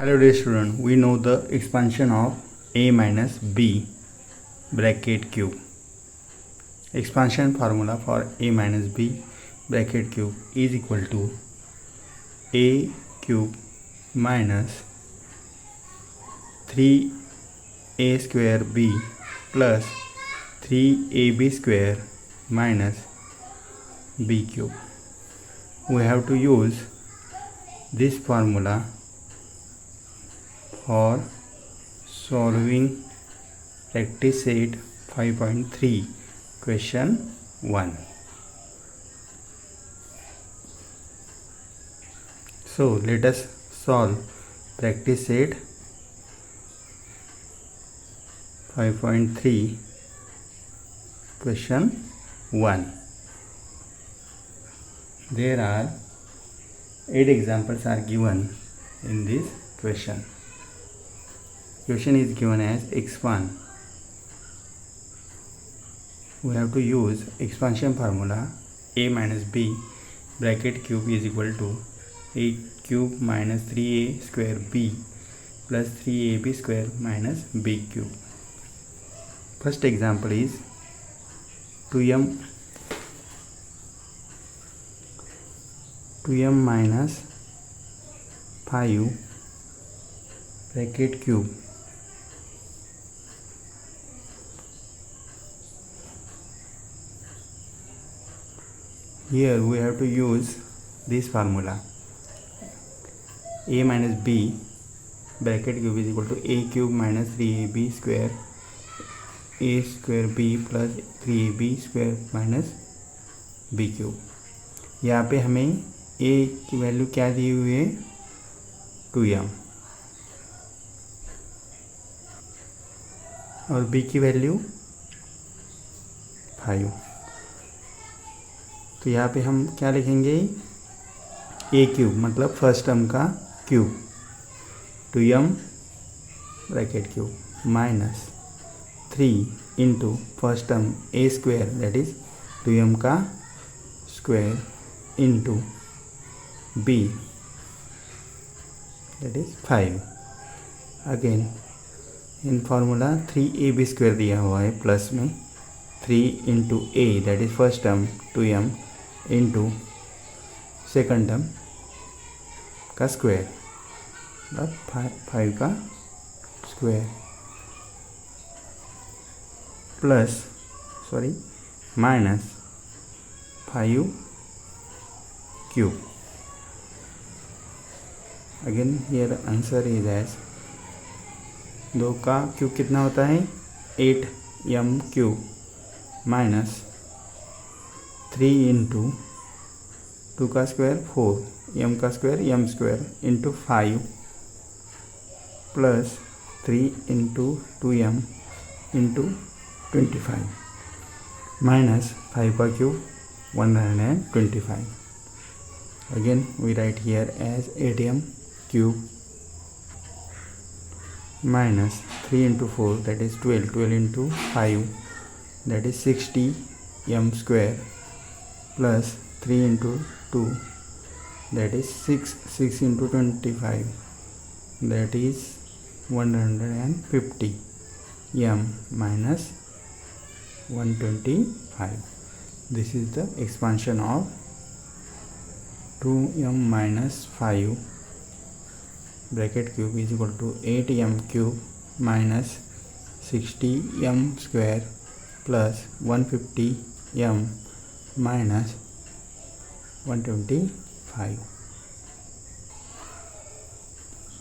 Hello dear student, we know the expansion of a minus b bracket cube. Expansion formula for a minus b bracket cube is equal to a cube minus 3a square b plus 3ab square minus b cube. We have to use this formula for solving practice set 5.3 question 1. So let us solve practice set 5.3 question 1. There are 8 examples are given in this question. Question is given as x1. We have to use expansion formula a minus b bracket cube is equal to a cube minus 3a square b plus 3ab square minus b cube. First example is 2m minus 5 bracket cube Here we have to use this formula a minus b bracket cube is equal to a cube minus 3ab square a square b plus 3ab square minus b cube. यहाँ पे हमें a की value क्या दी हुई है 2m और b की value 5. तो यहाँ पे हम क्या लिखेंगे ए क्यूब मतलब फर्स्ट टर्म का cube 2m bracket cube minus 3 into first term A square that is 2m का square into B that is 5. Again in formula 3ab square दिया हुआ है प्लस में 3 into A that is first term 2m into second term का square मतलब 5 का square plus minus 5 cube. Again here answer is as 2 का cube कितना होता है 8m क्यूब माइनस 3 इंटू 2 का स्क्वायर 4 m का square m square into 5 plus 3 into 2m into 25 minus 5 का cube 125. Again we write here as 8m cube minus 3 into 4 that is 12 into 5 that is 60m square plus 3 into 2 that is 6 into 25 that is 150 m minus 125. This is the expansion of 2m minus 5 bracket cube is equal to 8m cube minus 60m square plus 150m minus 125.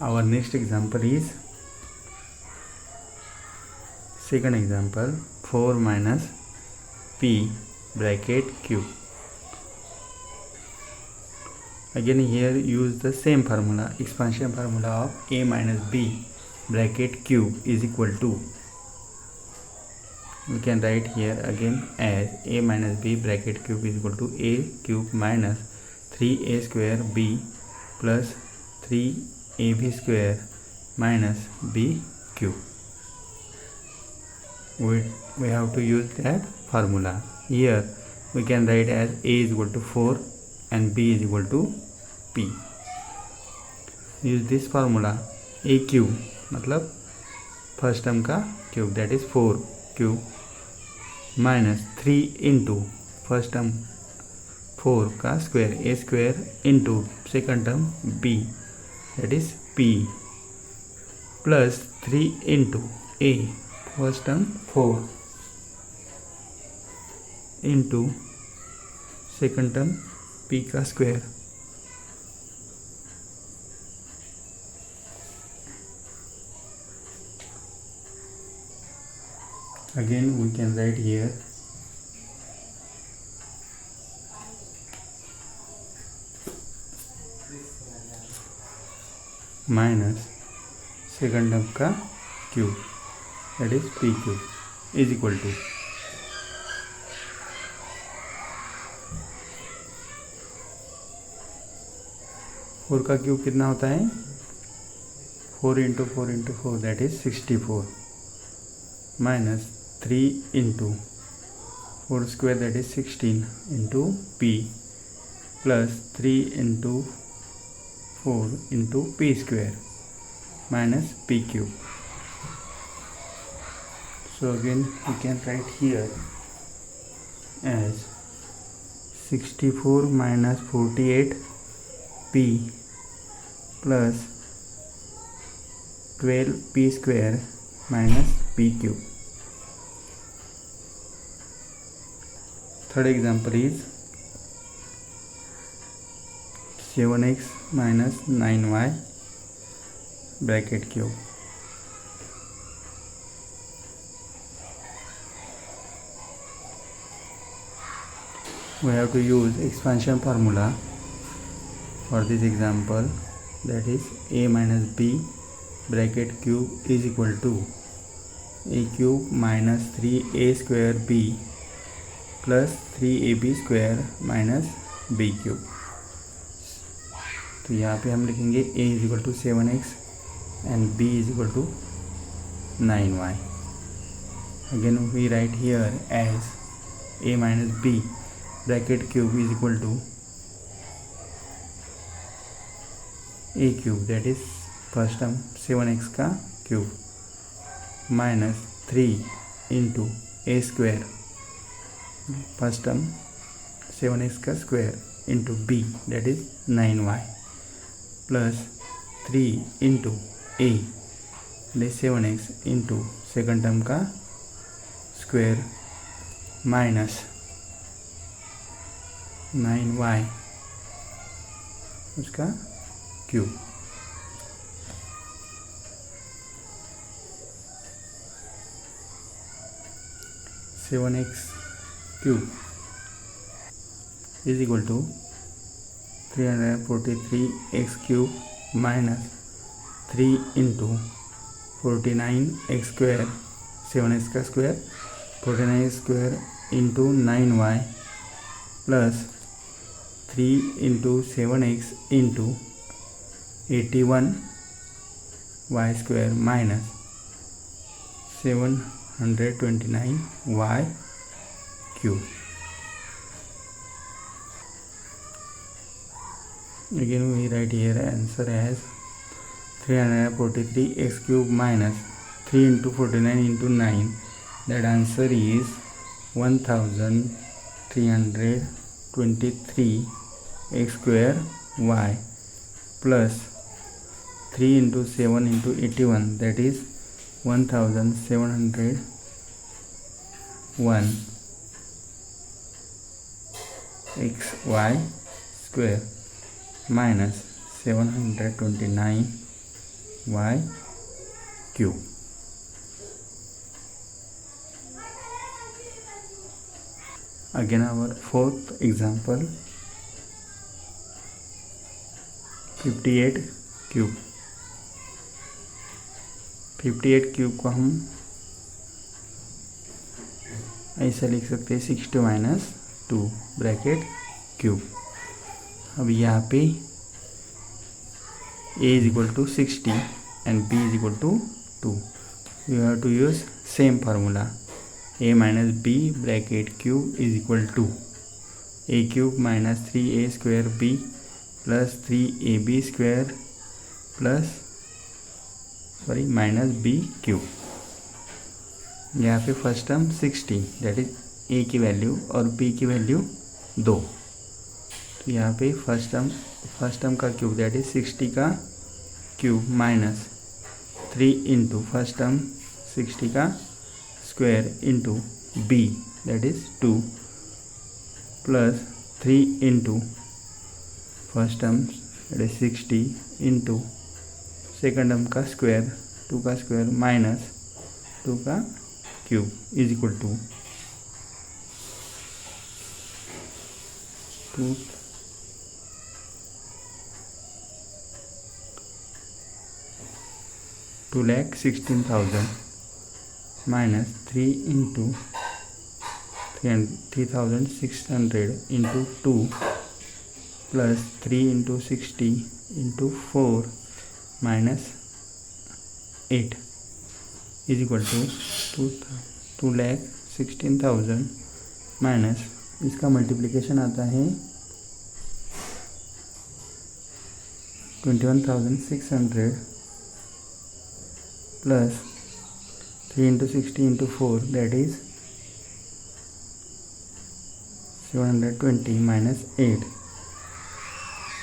Our next example is second example 4 minus p bracket cube. Again here use the same formula expansion formula of a minus b bracket cube is equal to we can write here again as a minus b bracket cube is equal to a cube minus 3a square b plus 3ab square minus b cube. We have to use that formula. Here we can write as a is equal to 4 and b is equal to p. Use this formula a cube मतलब first term का cube that is 4 cube minus 3 into first term 4 का square a square into second term b that is p plus 3 into a first term 4 into second term p का square again we can write here minus second term का cube that is p cube is equal to four का cube कितना होता है 4 into 4 into 4 that is 64 minus 3 into 4 square that is 16 into P plus 3 into 4 into P square minus P cube. So again we can write here as 64 minus 48 p plus 12 p square minus p cube. Third example is 7x minus 9y bracket cube. We have to use expansion formula for this example, that is a minus b bracket cube is equal to a cube minus 3a square b plus 3ab square minus b cube. तो यहाँ पे हम लिखेंगे a is equal to 7x and b is equal to 9y. Again we write here as a minus b bracket cube is equal to a cube that is first term 7x का cube minus 3 into A square first term 7x का square into B that is 9y plus 3 into A that 7x into second term का square minus 9y उसका क्यूब. Seven X cube is equal to 343 X cube minus 3 into 49 X square 7x का square 49 square into 9y plus 3 into 7x into 81 y square minus 729 y cube. Again we write here answer as 343 x cube minus 3 into 49 into 9. That answer is 1323 x square y plus 3 into 7 into 81 that is 1701 xy square minus 729 y cube. Again our fourth example 58 cube. 58 cube को हम ऐसा लिख सकते हैं 60 minus 2 bracket cube. अब यहाँ पे a is equal to 60 and b is equal to 2. You have to use same formula. a minus b bracket cube is equal to a cube minus 3a square b plus 3ab square plus sorry minus B cube. यहाँ पे first term 60 that is A की value और B की value 2। तो यहाँ पे first term का cube that is 60 का cube minus 3 into first term 60 का square into B that is 2 plus 3 into first term that is 60 into second term का स्क्वायर 2 का स्क्वायर माइनस 2 का cube is equal to 2,16,000 minus 3 into 3,600 into 2 plus 3 into 60 into 4 minus 8 is equal to 2,16,000 minus इसका multiplication आता है 21,600 plus 3 into 60 into 4 that is 720 minus 8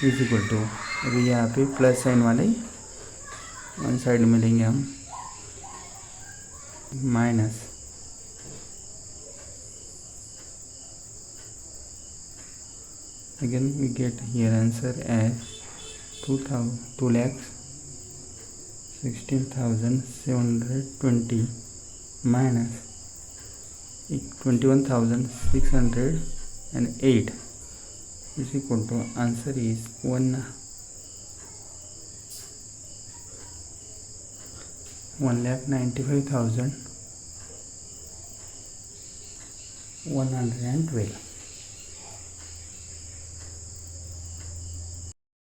is equal to, अभी यहाँ पे plus sign वाले वन साइड में लेंगे हम, minus again we get here answer as 2,16,720 minus 21,608 is equal to answer is 1,95,112.